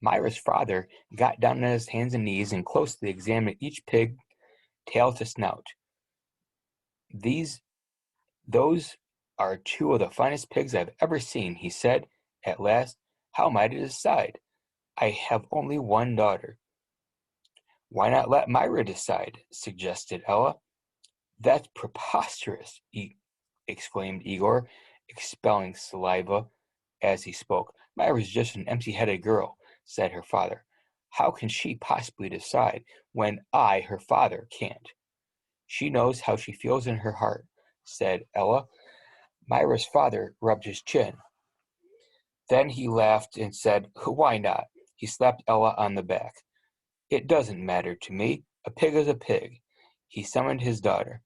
Myra's father got down on his hands and knees and closely examined each pig, tail to snout. Those are two of the finest pigs I've ever seen, he said at last. How am I to decide? I have only one daughter. Why not let Myra decide? Suggested Ella. That's preposterous, exclaimed Igor, expelling saliva as he spoke. Myra's just an empty-headed girl, said her father. How can she possibly decide when I, her father, can't? She knows how she feels in her heart, said Ella. Myra's father rubbed his chin. Then he laughed and said, Why not? He slapped Ella on the back. It doesn't matter to me. A pig is a pig. He summoned his daughter.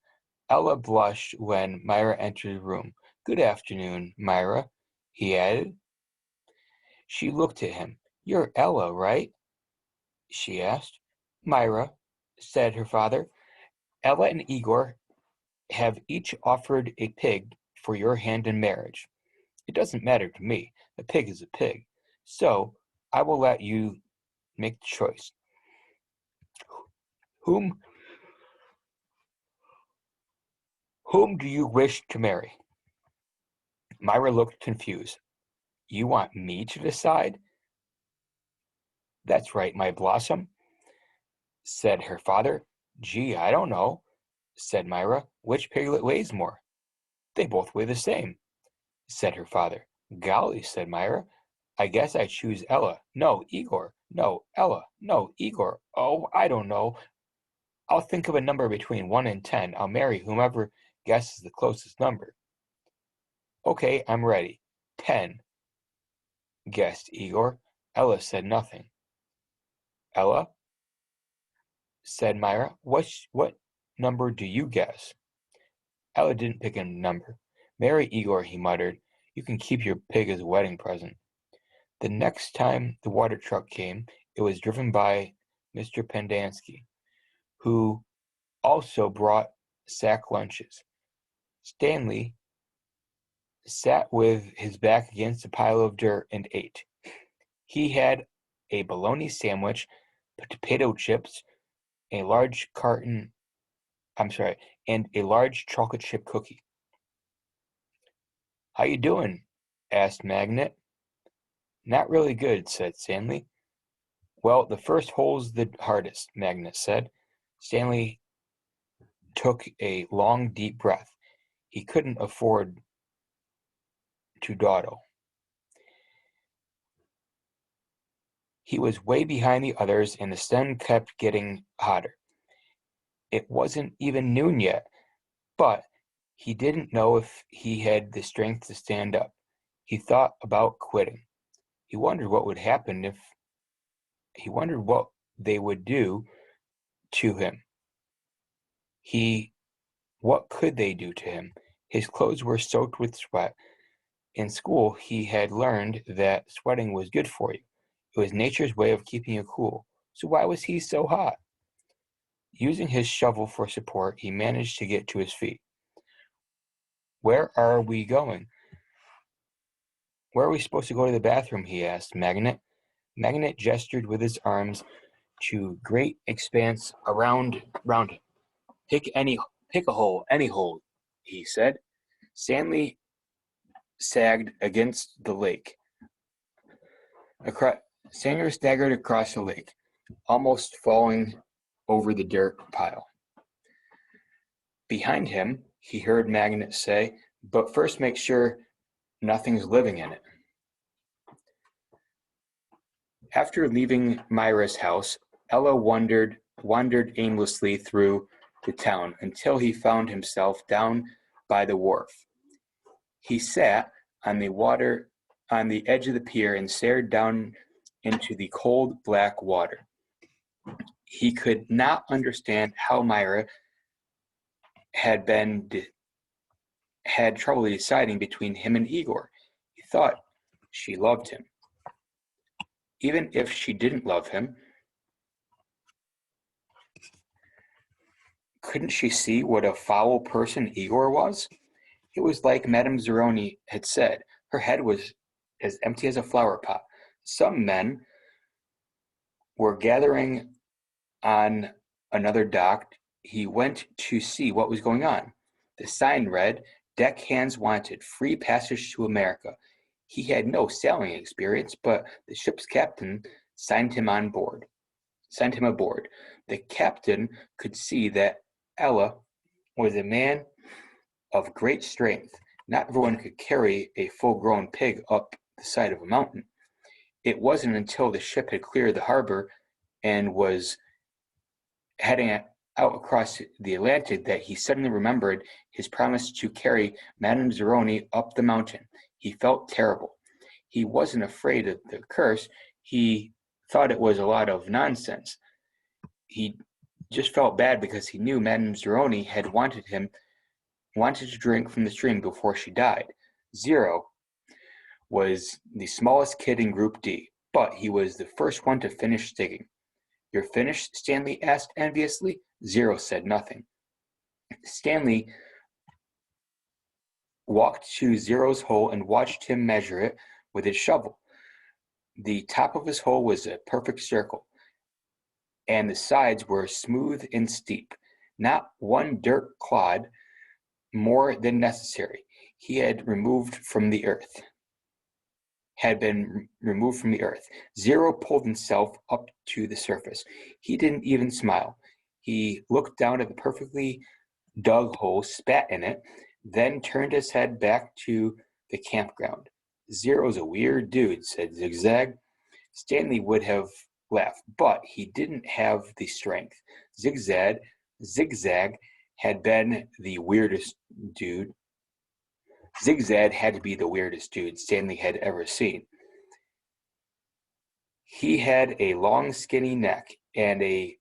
Ella blushed when Myra entered the room. Good afternoon, Myra, he added. She looked at him. You're Ella, right? She asked. Myra, said her father. Ella and Igor have each offered a pig for your hand in marriage. It doesn't matter to me. A pig is a pig. So I will let you make the choice. Whom do you wish to marry? Myra looked confused. You want me to decide? That's right, my blossom, said her father. Gee, I don't know, said Myra. Which piglet weighs more? They both weigh the same, said her father. Golly, said Myra. I guess I choose Ella. No, Igor. No, Ella. No, Igor. Oh, I don't know. I'll think of a number between 1 and 10. I'll marry whomever guesses the closest number. Okay, I'm ready. 10, guessed Igor. Ella said nothing. Ella, said Myra, what number do you guess? Ella didn't pick a number. Marry Igor, he muttered. You can keep your pig as a wedding present. The next time the water truck came, it was driven by Mr. Pendanski, who also brought sack lunches. Stanley sat with his back against a pile of dirt and ate. He had a bologna sandwich, potato chips, a large carton, and a large chocolate chip cookie. How you doing? Asked Magnet. Not really good, said Stanley. Well, the first hole's the hardest, Magnet said. Stanley took a long, deep breath. He couldn't afford to dawdle. He was way behind the others, and the sun kept getting hotter. It wasn't even noon yet, but he didn't know if he had the strength to stand up. He thought about quitting. He wondered what would happen if he wondered what they would do to him. What could they do to him? His clothes were soaked with sweat. In school, he had learned that sweating was good for you. It was nature's way of keeping you cool. So why was he so hot? Using his shovel for support, he managed to get to his feet. Where are we going? Where are we supposed to go to the bathroom? He asked Magnet. Magnet gestured with his arms to great expanse around him. Pick a hole, any hole, he said. Stanley sagged against the lake. Sanger staggered across the lake, almost falling over the dirt pile. Behind him, he heard Magnet say, but first make sure nothing's living in it. After leaving Myra's house, Ella wandered aimlessly through the town until he found himself down by the wharf. He sat on the edge of the pier and stared down into the cold black water. He could not understand how Myra had trouble deciding between him and Igor. He thought she loved him. Even if she didn't love him, couldn't she see what a foul person Igor was? It was like Madame Zeroni had said. Her head was as empty as a flower pot. Some men were gathering on another dock. He went to see what was going on. The sign read, "Deckhands wanted, free passage to America." He had no sailing experience, but the ship's captain signed him on board. Sent him aboard. The captain could see that Ella was a man of great strength. Not everyone could carry a full-grown pig up the side of a mountain. It wasn't until the ship had cleared the harbor and was heading out across the Atlantic that he suddenly remembered his promise to carry Madame Zeroni up the mountain. He felt terrible. He wasn't afraid of the curse. He thought it was a lot of nonsense. He just felt bad because he knew Madame Zeroni had wanted to drink from the stream before she died. Zero was the smallest kid in Group D, but he was the first one to finish digging. "You're finished?" Stanley asked enviously. Zero said nothing. Stanley walked to Zero's hole and watched him measure it with his shovel. The top of his hole was a perfect circle, and the sides were smooth and steep. Not one dirt clod more than necessary had been removed from the earth. Zero pulled himself up to the surface. He didn't even smile. He looked down at the perfectly dug hole, spat in it, then turned his head back to the campground. "Zero's a weird dude," said Zigzag. Stanley would have laughed, but he didn't have the strength. Zigzag had been the weirdest dude. Zigzag had to be the weirdest dude Stanley had ever seen. He had a long, skinny neck and a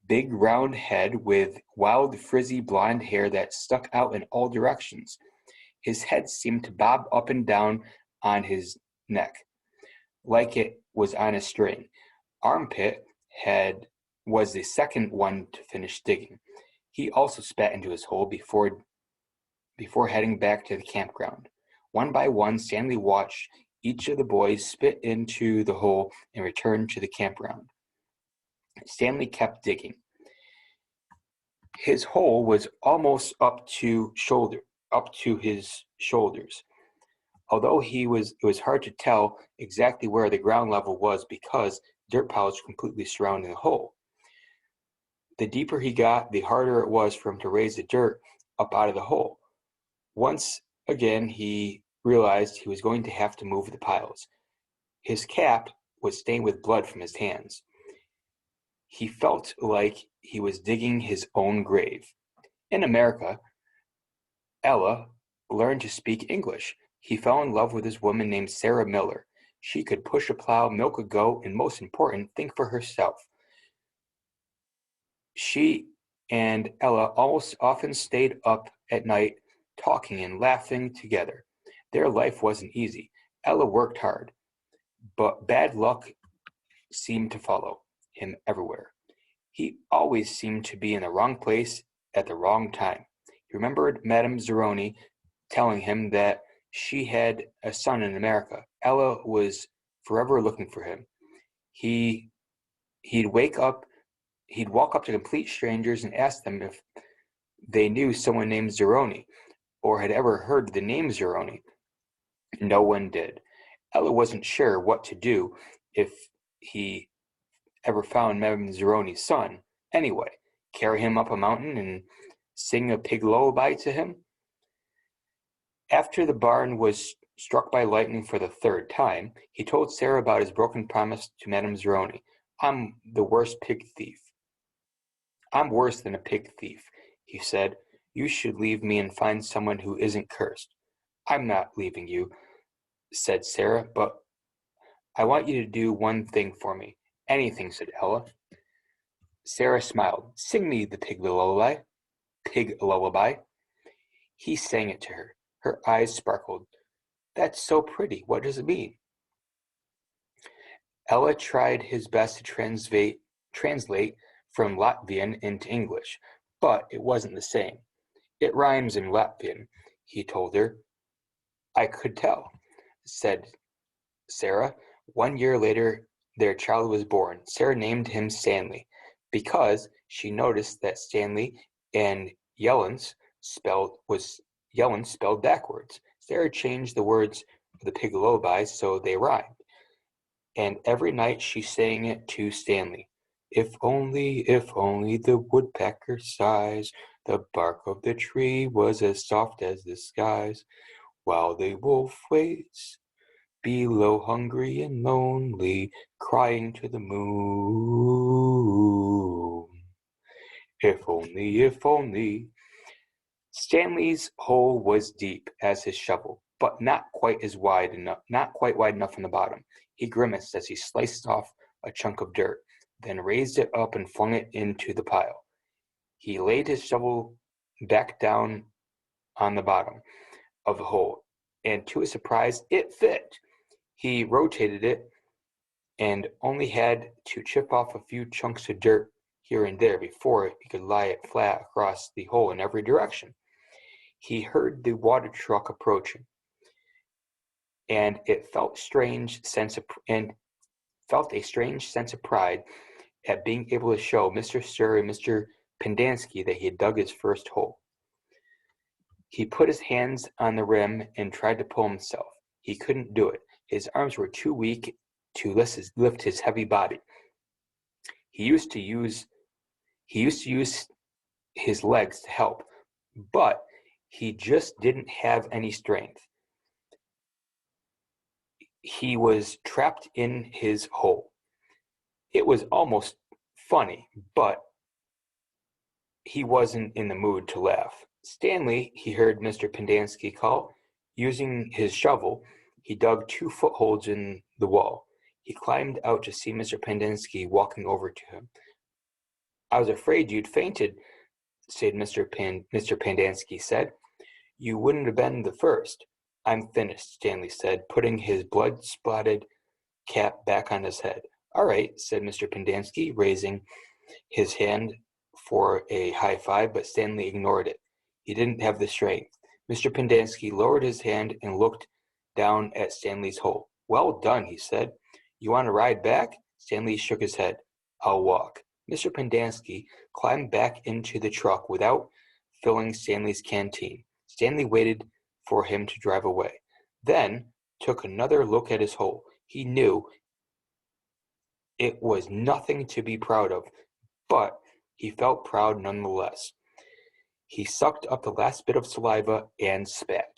big round head with wild, frizzy blonde hair that stuck out in all directions. His head seemed to bob up and down on his neck, like it was on a string. Armpit was the second one to finish digging. He also spat into his hole before heading back to the campground. One by one, Stanley watched each of the boys spit into the hole and return to the campground. Stanley kept digging. His hole was almost up to his shoulders. Although it was hard to tell exactly where the ground level was because dirt piles completely surrounding the hole. The deeper he got, the harder it was for him to raise the dirt up out of the hole. Once again, he realized he was going to have to move the piles. His cap was stained with blood from his hands. He felt like he was digging his own grave. In America, Ella learned to speak English. He fell in love with this woman named Sarah Miller. She could push a plow, milk a goat, and most important, think for herself. She and Ella almost often stayed up at night talking and laughing together. Their life wasn't easy. Ella worked hard, but bad luck seemed to follow him everywhere. He always seemed to be in the wrong place at the wrong time. He remembered Madame Zeroni telling him that she had a son in America. Ella was forever looking for him. He'd walk up to complete strangers and ask them if they knew someone named Zeroni or had ever heard the name Zeroni. No one did. Ella wasn't sure what to do if he ever found Madame Zeroni's son. Anyway, carry him up a mountain and sing a pig lullaby to him? After the barn was struck by lightning for the third time, he told Sarah about his broken promise to Madame Zeroni. I'm worse than a pig thief, he said. You should leave me and find someone who isn't cursed. I'm not leaving you, said Sarah, but I want you to do one thing for me. Anything, said Ella. Sarah smiled. Sing me the pig lullaby. He sang it to her. Her eyes sparkled. That's so pretty. What does it mean? Ella tried his best to translate from Latvian into English, but it wasn't the same. It rhymes in Latvian, he told her. I could tell, said Sarah. 1 year later, their child was born. Sarah named him Stanley because she noticed that Stanley and Yellens spelled backwards. Sarah changed the words of the pig lullaby so they rhymed, and every night she sang it to Stanley. If only the woodpecker sighs, the bark of the tree was as soft as the skies, while the wolf waits below, hungry and lonely, crying to the moon. If only. Stanley's hole was deep as his shovel, but not quite wide enough on the bottom. He grimaced as he sliced off a chunk of dirt, then raised it up and flung it into the pile. He laid his shovel back down on the bottom of the hole, and to his surprise, it fit. He rotated it and only had to chip off a few chunks of dirt here and there before he could lie it flat across the hole in every direction. He heard the water truck approaching, and felt a strange sense of pride at being able to show Mr. Sir and Mr. Pendanski that he had dug his first hole. He put his hands on the rim and tried to pull himself. He couldn't do it. His arms were too weak to lift his heavy body. He used to use his legs to help, but he just didn't have any strength. He was trapped in his hole. It was almost funny, but he wasn't in the mood to laugh. Stanley, he heard Mr. Pendanski call. Using his shovel, he dug 2 footholds in the wall. He climbed out to see Mr. Pendanski walking over to him. I was afraid you'd fainted, said Mr. Pendanski said. You wouldn't have been the first. I'm finished, Stanley said, putting his blood-spotted cap back on his head. All right, said Mr. Pendanski, raising his hand for a high five, but Stanley ignored it. He didn't have the strength. Mr. Pendanski lowered his hand and looked down at Stanley's hole. Well done, he said. You want to ride back? Stanley shook his head. I'll walk. Mr. Pendanski climbed back into the truck without filling Stanley's canteen. Stanley waited for him to drive away, then took another look at his hole. He knew it was nothing to be proud of, but he felt proud nonetheless. He sucked up the last bit of saliva and spat.